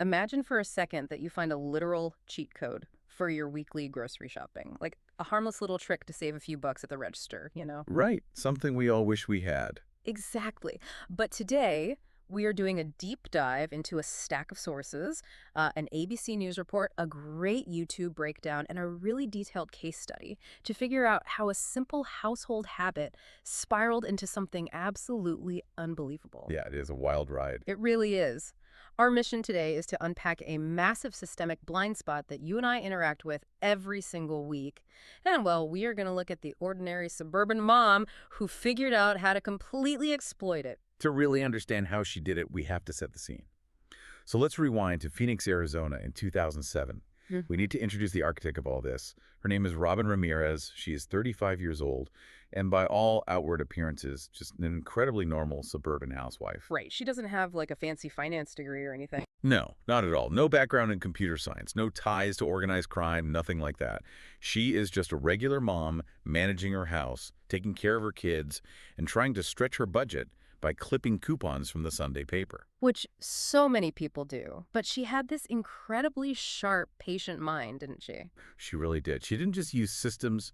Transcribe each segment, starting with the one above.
Imagine for a second that you find a literal cheat code for your weekly grocery shopping, like a harmless little trick to save a few bucks at the register? Right, something we all wish we had. Exactly. But today, we are doing a deep dive into a stack of sources, an ABC News report, a great YouTube breakdown, and a really detailed case study to figure out how a simple household habit spiraled into something absolutely unbelievable. Yeah, it is a wild ride. It really is. Our mission today is to unpack a massive systemic blind spot that you and I interact with every single week. And, well, we are going to look at the ordinary suburban mom who figured out how to completely exploit it. To really understand how she did it, we have to set the scene. So let's rewind to Phoenix, Arizona in 2007. Mhm. We need to introduce the architect of all this. Her name is Robin Ramirez. She is 35 years old, and by all outward appearances, just an incredibly normal suburban housewife. Right. She doesn't have like a fancy finance degree or anything. No, not at all. No background in computer science, no ties to organized crime, nothing like that. She is just a regular mom managing her house, taking care of her kids, and trying to stretch her budget by clipping coupons from the Sunday paper. Which so many people do. But she had this incredibly sharp, patient mind, didn't she? She really did. She didn't just use systems,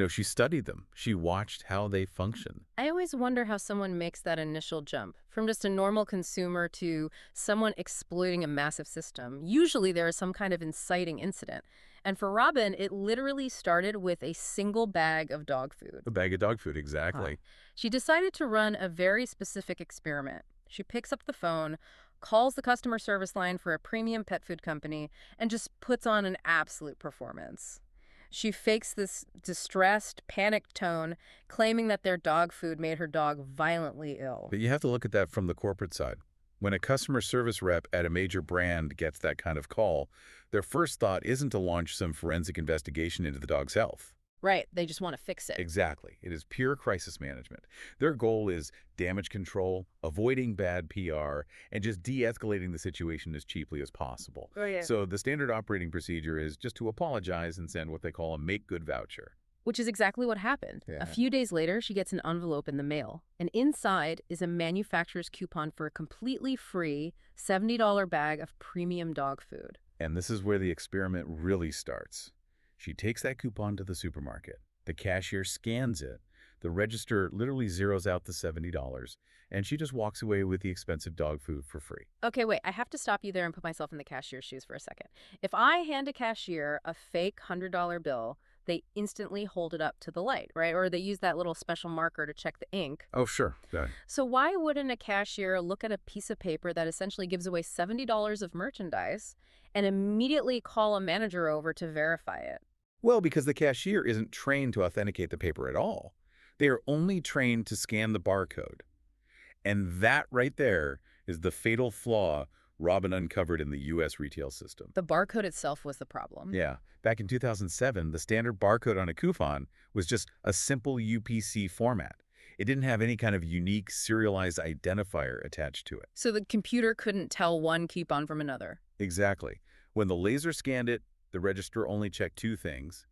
she studied them. She watched how they function. I always wonder how someone makes that initial jump from just a normal consumer to someone exploiting a massive system. Usually there is some kind of inciting incident. And for Robin, it literally started with a single bag of dog food. A bag of dog food, Huh. exactly. She decided to run a very specific experiment. She picks up the phone, calls the customer service line for a premium pet food company, and just puts on an absolute performance. She fakes this distressed, panicked tone, claiming that their dog food made her dog violently ill. But you have to look at that from the corporate side. When a customer service rep at a major brand gets that kind of call, their first thought isn't to launch some forensic investigation into the dog's health. Right, they just want to fix it. Exactly. It is pure crisis management. Their goal is damage control, avoiding bad PR, and just de-escalating the situation as cheaply as possible. Oh, yeah. So the standard operating procedure is just to apologize and send what they call a make-good voucher. Which is exactly what happened. Yeah. A few days later, she gets an envelope in the mail, and inside is a manufacturer's coupon for a completely free $70 bag of premium dog food. And this is where the experiment really starts. She takes that coupon to the supermarket. The cashier scans it. The register literally zeroes out the $70, and she just walks away with the expensive dog food for free. Okay, wait, I have to stop you there and put myself in the cashier's shoes for a second. If I hand a cashier a fake $100 bill, they instantly hold it up to the light, right? Or they use that little special marker to check the ink. Oh, sure. So why wouldn't a cashier look at a piece of paper that essentially gives away $70 of merchandise and immediately call a manager over to verify it? Well, because the cashier isn't trained to authenticate the paper at all. They are only trained to scan the barcode. And that right there is the fatal flaw Robin uncovered in the U.S. retail system. The barcode itself was the problem. Yeah, back in 2007, the standard barcode on a coupon was just a simple UPC format. It didn't have any kind of unique serialized identifier attached to it. So the computer couldn't tell one coupon from another. Exactly. When the laser scanned it, the register only checked two things.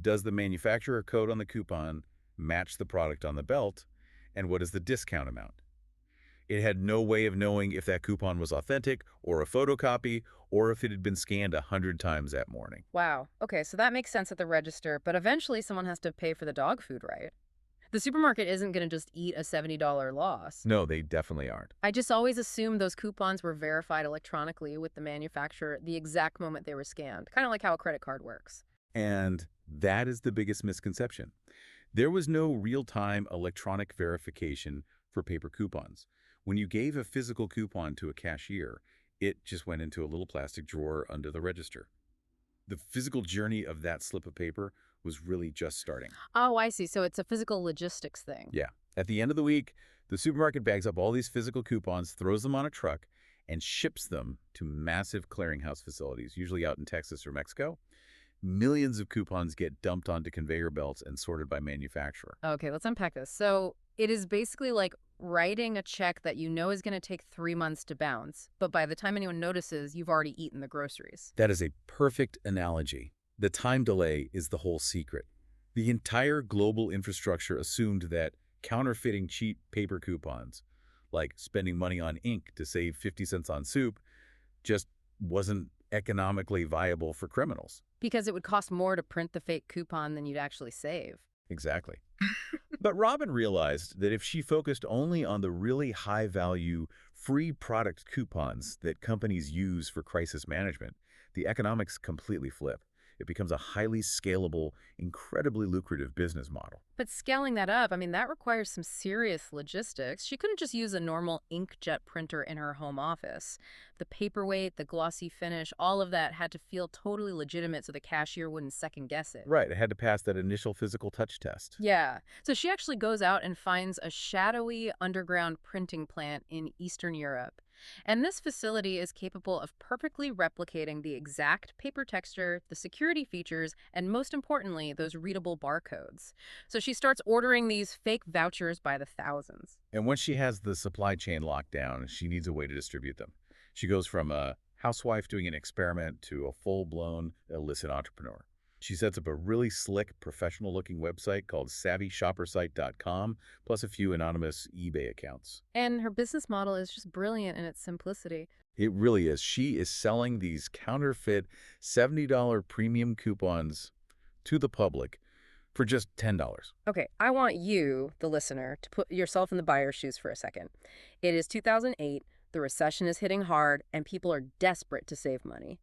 Does the manufacturer code on the coupon match the product on the belt? And what is the discount amount? It had no way of knowing if that coupon was authentic or a photocopy or if it had been scanned 100 times that morning. Wow. Okay, so that makes sense at the register, but eventually someone has to pay for the dog food, right? The supermarket isn't going to just eat a $70 loss. No, they definitely aren't. I just always assumed those coupons were verified electronically with the manufacturer the exact moment they were scanned, kind of like how a credit card works. And that is the biggest misconception. There was no real-time electronic verification for paper coupons. When you gave a physical coupon to a cashier, it just went into a little plastic drawer under the register. The physical journey of that slip of paper was really just starting. Oh, I see. So it's a physical logistics thing. Yeah. At the end of the week, the supermarket bags up all these physical coupons, throws them on a truck, and ships them to massive clearinghouse facilities, usually out in Texas or Mexico. Millions of coupons get dumped onto conveyor belts and sorted by manufacturer. Okay, let's unpack this. So it is basically like writing a check that you know is going to take 3 months to bounce, but by the time anyone notices, you've already eaten the groceries. That is a perfect analogy. The time delay is the whole secret. The entire global infrastructure assumed that counterfeiting cheap paper coupons, like spending money on ink to save 50 cents on soup, just wasn't economically viable for criminals. Because it would cost more to print the fake coupon than you'd actually save. Exactly. But Robin realized that if she focused only on the really high-value, free product coupons that companies use for crisis management, the economics completely flip. It becomes a highly scalable, incredibly lucrative business model. But scaling that up, I mean, that requires some serious logistics. She couldn't just use a normal inkjet printer in her home office. The paperweight, the glossy finish, all of that had to feel totally legitimate so the cashier wouldn't second guess it. Right, it had to pass that initial physical touch test. Yeah. So she actually goes out and finds a shadowy underground printing plant in Eastern Europe. And this facility is capable of perfectly replicating the exact paper texture, the security features, and most importantly, those readable barcodes. So she starts ordering these fake vouchers by the thousands. And once she has the supply chain locked down, she needs a way to distribute them. She goes from a housewife doing an experiment to a full-blown illicit entrepreneur. She sets up a really slick, professional-looking website called SavvyShopperSite.com, plus a few anonymous eBay accounts. And her business model is just brilliant in its simplicity. It really is. She is selling these counterfeit $70 premium coupons to the public for just $10. Okay, I want you, the listener, to put yourself in the buyer's shoes for a second. It is 2008, the recession is hitting hard, and people are desperate to save money.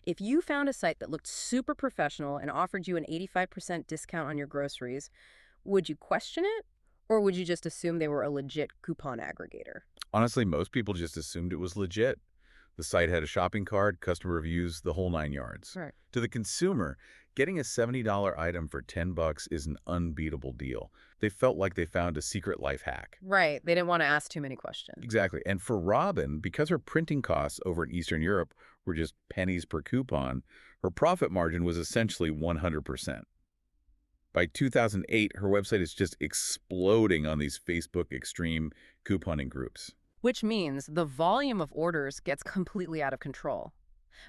If you found a site that looked super professional and offered you an 85% discount on your groceries, would you question it? Or would you just assume they were a legit coupon aggregator? Honestly, most people just assumed it was legit. The site had a shopping cart, customer reviews, the whole 9 yards. Right. To the consumer, getting a $70 item for $10 is an unbeatable deal. They felt like they found a secret life hack. Right. They didn't want to ask too many questions. Exactly. And for Robin, because her printing costs over in Eastern Europe were just pennies per coupon, her profit margin was essentially 100%. By 2008, her website is just exploding on these Facebook extreme couponing groups. Which means the volume of orders gets completely out of control.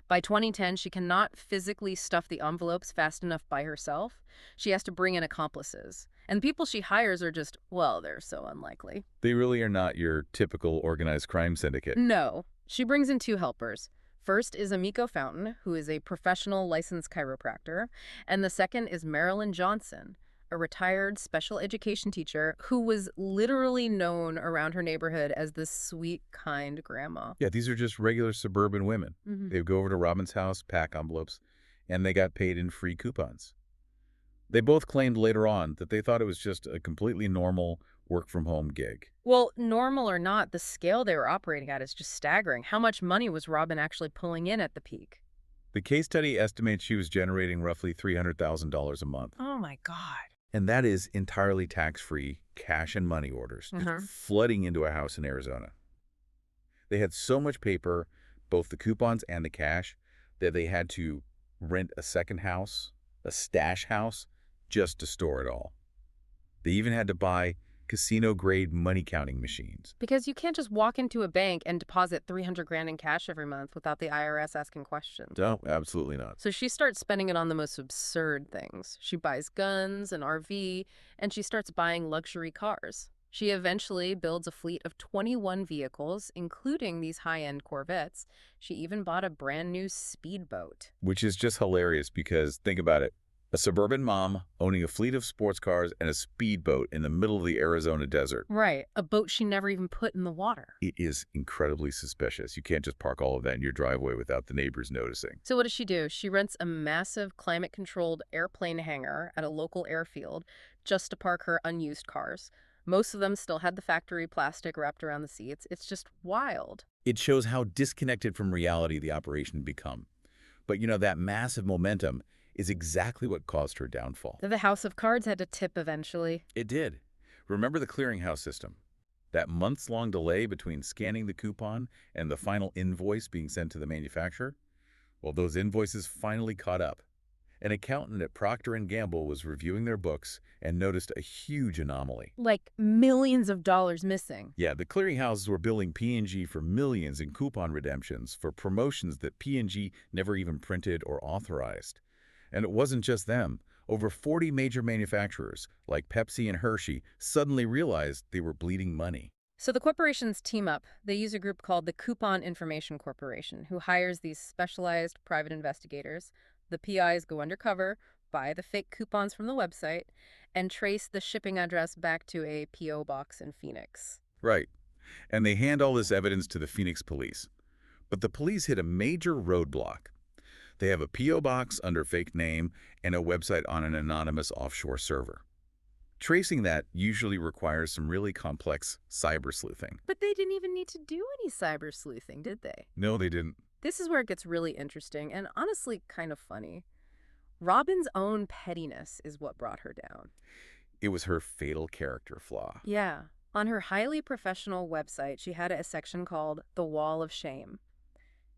By 2010, she cannot physically stuff the envelopes fast enough by herself. She has to bring in accomplices. And the people she hires are just, well, they're so unlikely. They really are not your typical organized crime syndicate. No. She brings in two helpers. First is Amiko Fountain, who is a professional licensed chiropractor, and the second is Marilyn Johnson, a retired special education teacher who was literally known around her neighborhood as the sweet, kind grandma. Yeah, these are just regular suburban women. Mhm. They would go over to Robin's house, pack envelopes, and they got paid in free coupons. They both claimed later on that they thought it was just a completely normal work-from-home gig. Well, normal or not, the scale they were operating at is just staggering. How much money was Robin actually pulling in at the peak? The case study estimates she was generating roughly $300,000 a month. Oh my God. And that is entirely tax-free cash and money orders, just flooding into a house in Arizona. They had so much paper, both the coupons and the cash, that they had to rent a second house, a stash house, just to store it all. They even had to buy casino-grade money-counting machines. Because you can't just walk into a bank and deposit 300 grand in cash every month without the IRS asking questions. No, absolutely not. So she starts spending it on the most absurd things. She buys guns, an RV, and she starts buying luxury cars. She eventually builds a fleet of 21 vehicles, including these high-end Corvettes. She even bought a brand new speedboat. Which is just hilarious because, think about it, a suburban mom owning a fleet of sports cars and a speedboat in the middle of the Arizona desert. Right, a boat she never even put in the water. It is incredibly suspicious. You can't just park all of that in your driveway without the neighbors noticing. So what does she do? She rents a massive climate-controlled airplane hangar at a local airfield just to park her unused cars. Most of them still had the factory plastic wrapped around the seats. It's just wild. It shows how disconnected from reality the operation had become. But that massive momentum is exactly what caused her downfall. The House of Cards had to tip eventually. It did. Remember the clearinghouse system? That months-long delay between scanning the coupon and the final invoice being sent to the manufacturer? Well, those invoices finally caught up. An accountant at Procter & Gamble was reviewing their books and noticed a huge anomaly. Like millions of dollars missing. Yeah, the clearinghouses were billing P&G for millions in coupon redemptions for promotions that P&G never even printed or authorized. And it wasn't just them. Over 40 major manufacturers, like Pepsi and Hershey, suddenly realized they were bleeding money. So the corporations team up. They use a group called the Coupon Information Corporation, who hires these specialized private investigators. The PIs go undercover, buy the fake coupons from the website, and trace the shipping address back to a P.O. box in Phoenix. Right. And they hand all this evidence to the Phoenix police. But the police hit a major roadblock. They have a P.O. box under fake name and a website on an anonymous offshore server. Tracing that usually requires some really complex cyber sleuthing. But they didn't even need to do any cyber sleuthing, did they? No, they didn't. This is where it gets really interesting and honestly kind of funny. Robin's own pettiness is what brought her down. It was her fatal character flaw. Yeah. On her highly professional website, she had a section called The Wall of Shame.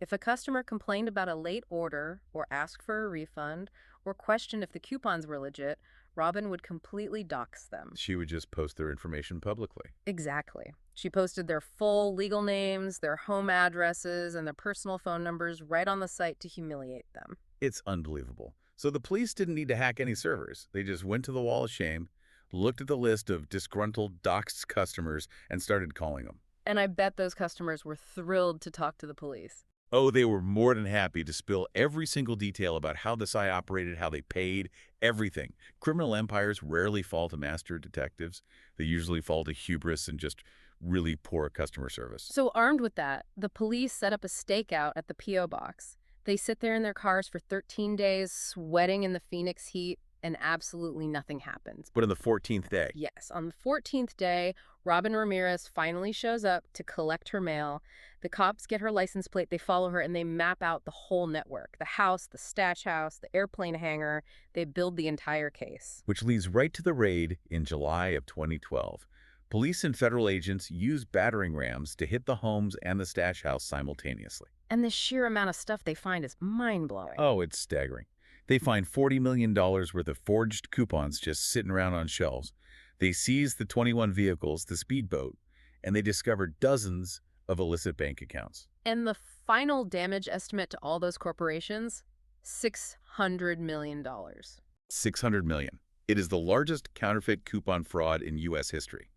If a customer complained about a late order or asked for a refund or questioned if the coupons were legit, Robin would completely dox them. She would just post their information publicly. Exactly. She posted their full legal names, their home addresses, and their personal phone numbers right on the site to humiliate them. It's unbelievable. So the police didn't need to hack any servers. They just went to the Wall of Shame, looked at the list of disgruntled doxed customers, and started calling them. And I bet those customers were thrilled to talk to the police. Oh, they were more than happy to spill every single detail about how the site operated, how they paid, everything. Criminal empires rarely fall to master detectives. They usually fall to hubris and just really poor customer service. So armed with that, the police set up a stakeout at the P.O. box. They sit there in their cars for 13 days, sweating in the Phoenix heat, and absolutely nothing happens. But on the 14th day, Yes, on the 14th day, Robin Ramirez finally shows up to collect her mail. The cops get her license plate, they follow her, and they map out the whole network. The house, the stash house, the airplane hangar. They build the entire case. which leads right to the raid in July of 2012. Police and federal agents use battering rams to hit the homes and the stash house simultaneously. And the sheer amount of stuff they find is mind-blowing. Oh, it's staggering. They find $40 million worth of forged coupons just sitting around on shelves. They seize the 21 vehicles, the speedboat, and they discover dozens of illicit bank accounts. And the final damage estimate to all those corporations? $600 million. $600 million. It is the largest counterfeit coupon fraud in U.S. history.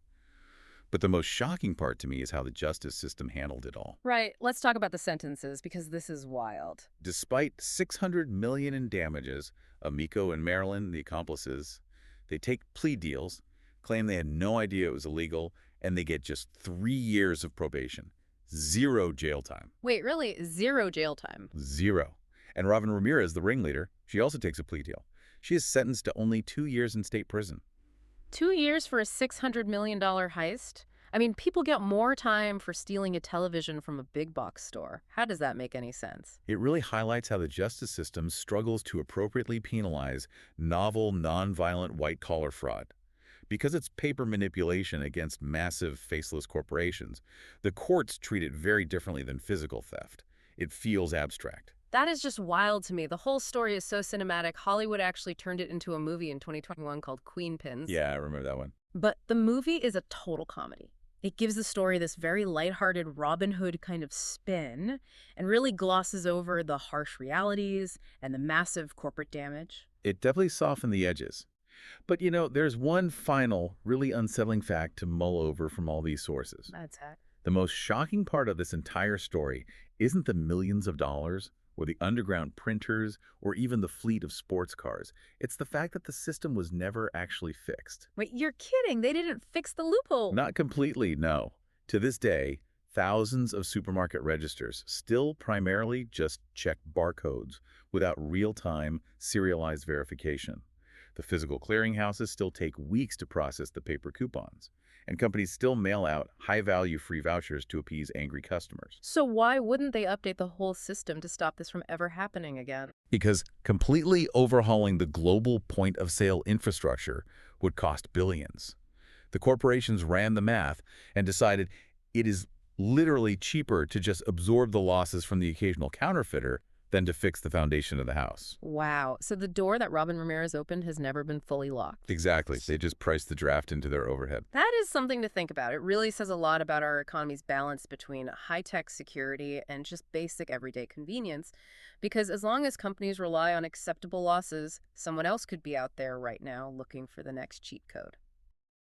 But the most shocking part to me is how the justice system handled it all. Right, let's talk about the sentences because this is wild. Despite $600 million in damages, Amico and Marilyn, the accomplices, they take plea deals, claim they had no idea it was illegal, and they get just 3 years of probation. 0 jail time. Wait, really? 0 jail time? 0. And Robin Ramirez, the ringleader, she also takes a plea deal. She is sentenced to only 2 years in state prison. 2 years for a $600 million heist? I mean, people get more time for stealing a television from a big box store. How does that make any sense? It really highlights how the justice system struggles to appropriately penalize novel, nonviolent white-collar fraud. Because it's paper manipulation against massive, faceless corporations, the courts treat it very differently than physical theft. It feels abstract. That is just wild to me. The whole story is so cinematic. Hollywood actually turned it into a movie in 2021 called Queen Pins. Yeah, I remember that one. But the movie is a total comedy. It gives the story this very lighthearted Robin Hood kind of spin and really glosses over the harsh realities and the massive corporate damage. It definitely softened the edges. But, there's one final, really unsettling fact to mull over from all these sources. That's it. The most shocking part of this entire story isn't the millions of dollars or the underground printers or even the fleet of sports cars. It's the fact that the system was never actually fixed. Wait, you're kidding. They didn't fix the loophole. Not completely, no. To this day, thousands of supermarket registers still primarily just check barcodes without real-time serialized verification. The physical clearinghouses still take weeks to process the paper coupons, and companies still mail out high-value free vouchers to appease angry customers. So why wouldn't they update the whole system to stop this from ever happening again? Because completely overhauling the global point-of-sale infrastructure would cost billions. The corporations ran the math and decided it is literally cheaper to just absorb the losses from the occasional counterfeiter than to fix the foundation of the house. Wow. So the door that Robin Ramirez opened has never been fully locked. Exactly. They just priced the draft into their overhead. That is something to think about. It really says a lot about our economy's balance between high-tech security and just basic everyday convenience. Because as long as companies rely on acceptable losses, someone else could be out there right now looking for the next cheat code.